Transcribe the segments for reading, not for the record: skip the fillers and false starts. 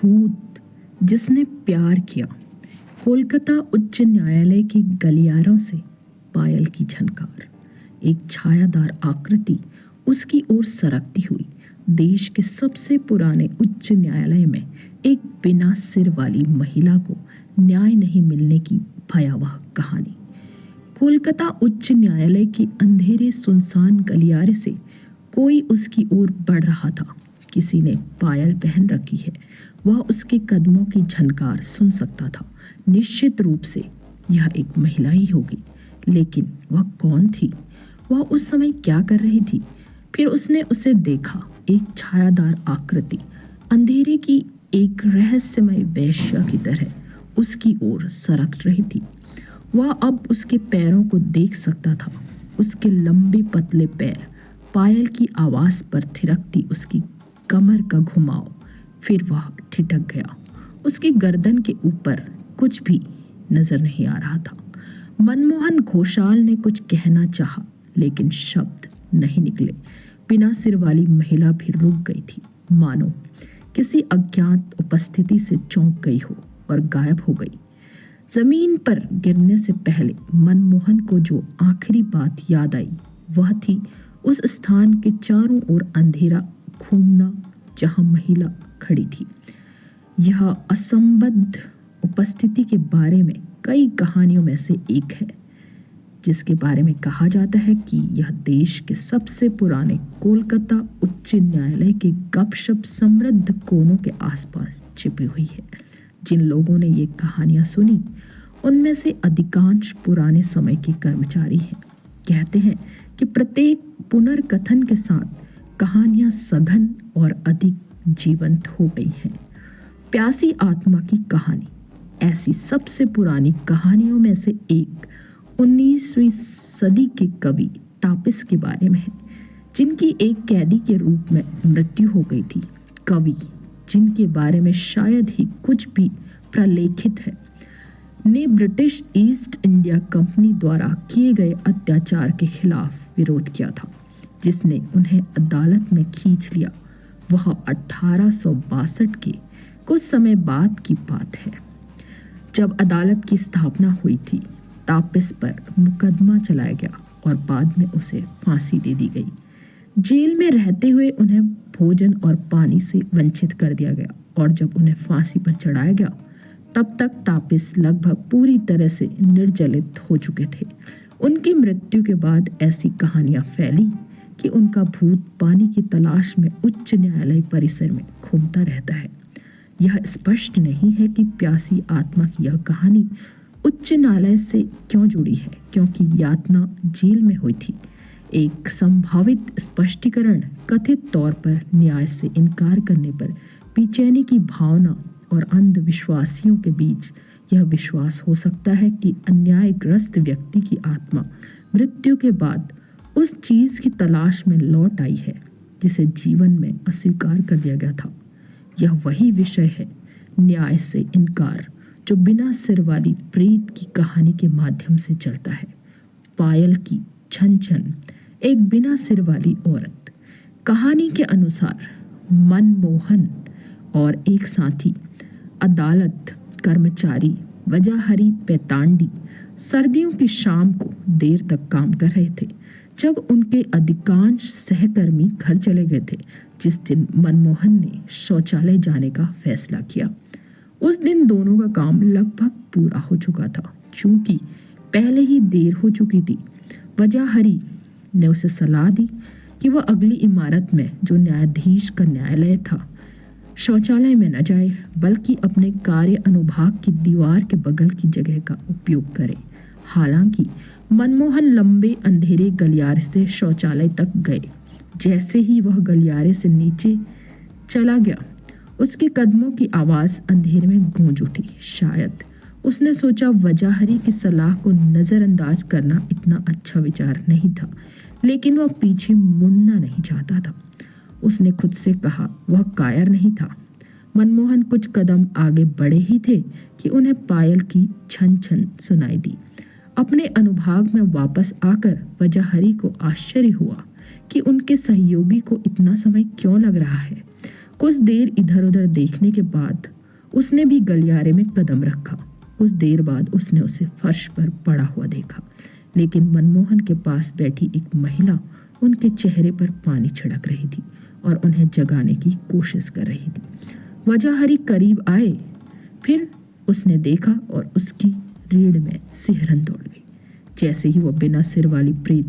भूत जिसने प्यार किया। कोलकाता उच्च न्यायालय के गलियारों से पायल की झनकार, एक छायादार आकृति उसकी ओर सरकती हुई। देश के सबसे पुराने उच्च न्यायालय में एक बिना सिर वाली महिला को न्याय नहीं मिलने की भयावह कहानी। कोलकाता उच्च न्यायालय के अंधेरे सुनसान गलियारे से कोई उसकी ओर बढ़ रहा था। किसी ने पायल पहन रखी है, वह उसके कदमों की झनकार सुन सकता था। निश्चित रूप से यह एक महिला ही होगी, लेकिन वह कौन थी? वह उस समय क्या कर रही थी? फिर उसने उसे देखा, एक छायादार आकृति अंधेरे की एक रहस्यमय वेश्या की तरह उसकी ओर सरक रही थी। वह अब उसके पैरों को देख सकता था, उसके लंबे पतले पैर, पायल की आवाज पर थिरकती उसकी कमर का घुमाव। फिर वह ठिठक गया। उसकी गर्दन के ऊपर कुछ भी नजर नहीं आ रहा था। मनमोहन घोषाल ने कुछ कहना चाहा, लेकिन शब्द नहीं निकले। बिना सिर वाली महिला भी रुक गई थी, मानो किसी अज्ञात उपस्थिति से चौंक गई हो और गायब हो गई। जमीन पर गिरने से पहले मनमोहन को जो आखिरी बात याद आई, वह थी उस स्थान के चारों ओर अंधेरा घूमना जहां महिला खड़ी थी। यह असंबद्ध उपस्थिति के बारे में कई कहानियों में से एक है, जिसके बारे में कहा जाता है कि यह देश के सबसे पुराने कोलकाता उच्च न्यायालय के गपशप समृद्ध कोनों के आसपास छिपी हुई है। जिन लोगों ने ये कहानियां सुनी, उनमें से अधिकांश पुराने समय के कर्मचारी हैं। कहते हैं कि प्रत्येक पुनर्कथन के साथ कहानियां सघन और अधिक जीवंत हो गई हैं। प्यासी आत्मा की कहानी ऐसी सबसे पुरानी कहानियों में से एक 19वीं सदी के कवि तापिस के बारे में है, जिनकी एक कैदी के रूप में मृत्यु हो गई थी। कवि, जिनके बारे में शायद ही कुछ भी प्रलेखित है, ने ब्रिटिश ईस्ट इंडिया कंपनी द्वारा किए गए अत्याचार के खिलाफ विरोध किया था, जिसने उन्हें अदालत में खींच लिया। वह 1862 के कुछ समय बाद की बात है, जब अदालत की स्थापना हुई थी। तापिस पर मुकदमा चलाया गया और बाद में उसे फांसी दे दी गई। जेल में रहते हुए उन्हें भोजन और पानी से वंचित कर दिया गया और जब उन्हें फांसी पर चढ़ाया गया, तब तक तापिस लगभग पूरी तरह से निर्जलित हो चुके थे। उनकी मृत्यु के बाद ऐसी कहानियां फैली कि उनका भूत पानी की तलाश में उच्च न्यायालय परिसर में घूमता रहता है। यह स्पष्ट नहीं है कि प्यासी आत्मा की यह कहानी उच्च न्यायालय से क्यों जुड़ी है, क्योंकि यातना जेल में हुई थी। एक संभावित स्पष्टीकरण कथित तौर पर न्याय से इनकार करने पर बेचैनी की भावना और अंधविश्वासियों के बीच यह विश्वास हो सकता है कि अन्यायग्रस्त व्यक्ति की आत्मा मृत्यु के बाद उस चीज की तलाश में लौट आई है जिसे जीवन में अस्वीकार कर दिया गया था। यह वही विषय है, न्याय से इनकार, जो बिना सिर वाली प्रेत की कहानी के माध्यम से चलता है। पायल की छन छन, एक बिना सिर वाली औरत। कहानी के अनुसार मनमोहन और एक साथी अदालत कर्मचारी वजाहरी पैतांडी सर्दियों की शाम को देर तक काम कर रहे थे, जब उनके अधिकांश सहकर्मी घर चले गए थे। जिस दिन मनमोहन ने शौचालय जाने का फैसला किया, उस दिन दोनों का काम लगभग पूरा हो चुका था। चूंकि पहले ही देर हो चुकी थी, वजाहरी ने उसे सलाह दी कि वह अगली इमारत में, जो न्यायाधीश का न्यायालय था, शौचालय में न जाए, बल्कि अपने कार्य अनुभाग की दीवार के बगल की जगह का उपयोग करे। हालांकि मनमोहन लंबे अंधेरे गलियारे से शौचालय तक गए। जैसे ही वह गलियारे से नीचे चला गया, उसके कदमों की आवाज अंधेरे में गूंज उठी। शायद उसने सोचा वजाहरी की सलाह को नजरअंदाज करना इतना अच्छा विचार नहीं था, लेकिन वह पीछे मुड़ना नहीं चाहता था। उसने खुद से कहा, वह कायर नहीं था। मनमोहन कुछ कदम आगे बढ़े ही थे कि उन्हें पायल की छन छन सुनाई दी। अपने अनुभाग में वापस आकर वजाहरी को आश्चर्य हुआ कि उनके सहयोगी को इतना समय क्यों लग रहा है। कुछ देर इधर उधर देखने के बाद उसने भी गलियारे में कदम रखा। कुछ देर बाद उसने उसे फर्श पर पड़ा हुआ देखा, लेकिन मनमोहन के पास बैठी एक महिला उनके चेहरे पर पानी छिड़क रही थी और उन्हें जगाने की कोशिश कर रही थी। वजाहरी करीब आए, फिर उसने देखा और उसकी रीढ़ में सिहरन दौड़ गई। जैसे ही वह बिना सिर वाली प्रेत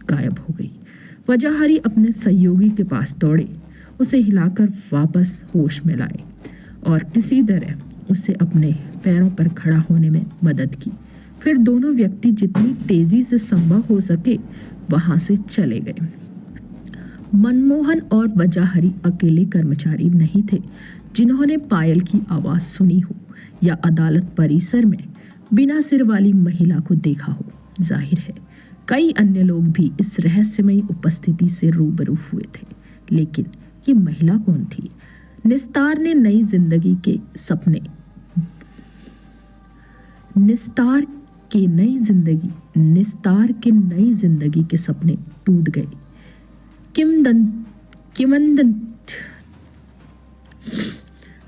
गायब हो गई, वजाहरी अपने सहयोगी के पास दौड़े, उसे हिलाकर वापस होश में लाए और किसी तरह उसे अपने पैरों पर खड़ा होने में मदद की। फिर दोनों व्यक्ति जितनी तेजी से संभव हो सके वहां से चले गए। मनमोहन और वजाहरी अकेले कर्मचारी नहीं थे जिन्होंने पायल की आवाज सुनी हो या अदालत परिसर में बिना सिर वाली महिला को देखा हो। जाहिर है कई अन्य लोग भी इस रहस्यमयी उपस्थिति से रूबरू हुए थे, लेकिन ये महिला कौन थी? निस्तार के नई जिंदगी के सपने टूट गए।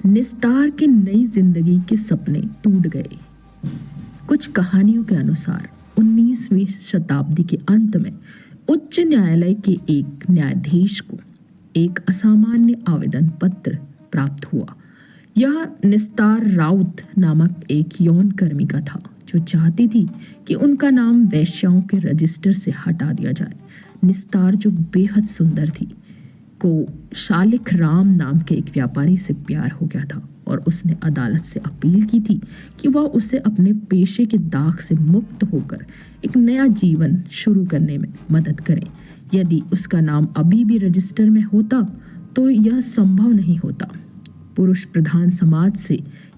निस्तार के नई जिंदगी के सपने टूट गए। कुछ कहानियों के अनुसार 19वीं शताब्दी के अंत में उच्च न्यायालय के एक न्यायाधीश को एक असामान्य आवेदन पत्र प्राप्त हुआ। यह निस्तार राउत नामक एक यौन कर्मिका था जो चाहती थी कि उनका नाम वेश्याओं के रजिस्टर से हटा दिया जाए। निस्तार, जो बेहद सुंदर थी, को शालिक राम नाम के एक व्यापारी से प्यार हो गया था और उसने अदालत से अपील की थी कि वह उसे अपने पेशे के दाग से मुक्त होकर एक नया जीवन शुरू करने में मदद करें। यदि उसका नाम अभी भी रजिस्टर में होता तो यह संभव नहीं होता। पुरुष प्रधान समाज से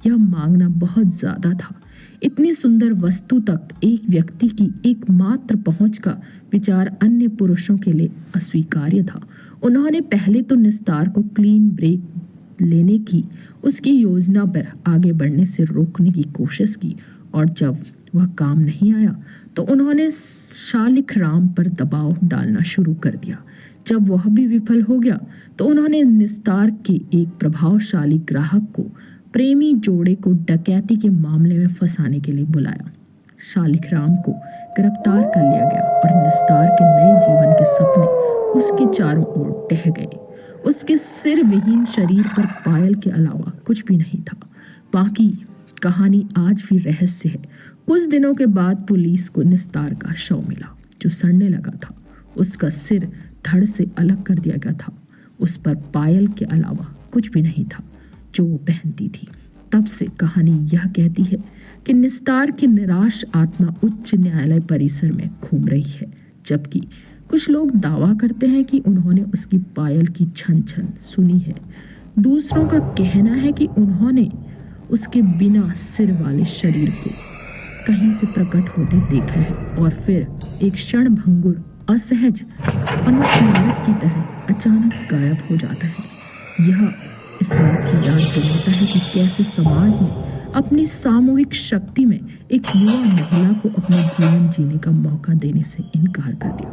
यह मांगना बहुत ज्यादा था। इतनी सुंदर वस्तु तक एक व्यक्ति की एकमात्र पहुंच का विचार अन्य पुरुषों के लिए अस्वीकार्य था। उन्होंने पहले तो निस्तार को क्लीन ब्रेक लेने की उसकी योजना पर आगे बढ़ने से रोकने की कोशिश की और जब वह काम नहीं आया तो उन्होंने शालिक राम पर दबाव डालना शुरू कर दिया। जब वह भी विफल हो गया तो उन्होंने निस्तार के एक प्रभावशाली ग्राहक को प्रेमी जोड़े को डकैती के मामले में फंसाने के लिए बुलाया। शालिक राम को गिरफ्तार कर लिया गया और निस्तार के नए जीवन के सपने उसके चारों ओर टह गए। उसके सिर विहीन शरीर पर पायल के अलावा कुछ भी नहीं था। बाकी कहानी आज भी रहस्य है। कुछ दिनों के बाद पुलिस को निस्तार का शव मिला जो सड़ने लगा था। उसका सिर धड़ से अलग कर दिया गया था। उस पर पायल के अलावा कुछ भी नहीं था जो वो पहनती थी। तब से कहानी यह कहती है कि निस्तार की निराश आत्मा उच्च न्यायालय परिसर में घूम रही है, जबकि कुछ लोग दावा करते हैं कि उन्होंने उसकी पायल की छन छन सुनी है। दूसरों का कहना है कि उन्होंने उसके बिना सिर वाले शरीर को कहीं से प्रकट होते देखा है और फिर एक क्षण भंगुर असहज अनुस्मारक की तरह अचानक गायब हो जाता है। यह इस बात की याद दिलाता है कि कैसे समाज ने अपनी सामूहिक शक्ति में एक युवा महिला को अपना जीवन जीने का मौका देने से इनकार कर दिया।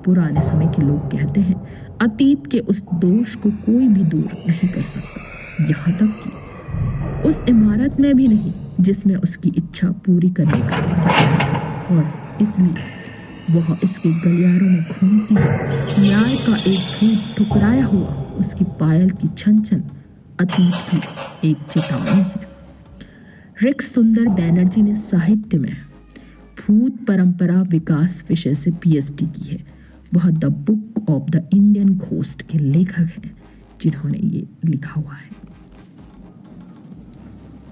पुराने समय के लोग कहते हैं अतीत के उस दोष को कोई भी दूर नहीं कर सकता, यहाँ तक कि उस इमारत में भी नहीं जिसमें उसकी इच्छा पूरी करने का अधिकार था। और इसलिए वह इसके गलियारों में घूमती है। न्याय का एक भूत ठुकराया हुआ उसकी पायल की छन छन अतीत की एक चेतावनी है। रिक सुंदर बैनर्जी ने साहित्य में भूत परंपरा विकास विषय से पीएचडी की है। वह the book of the Indian ghost के लेखक हैं जिन्होंने ये लिखा हुआ है।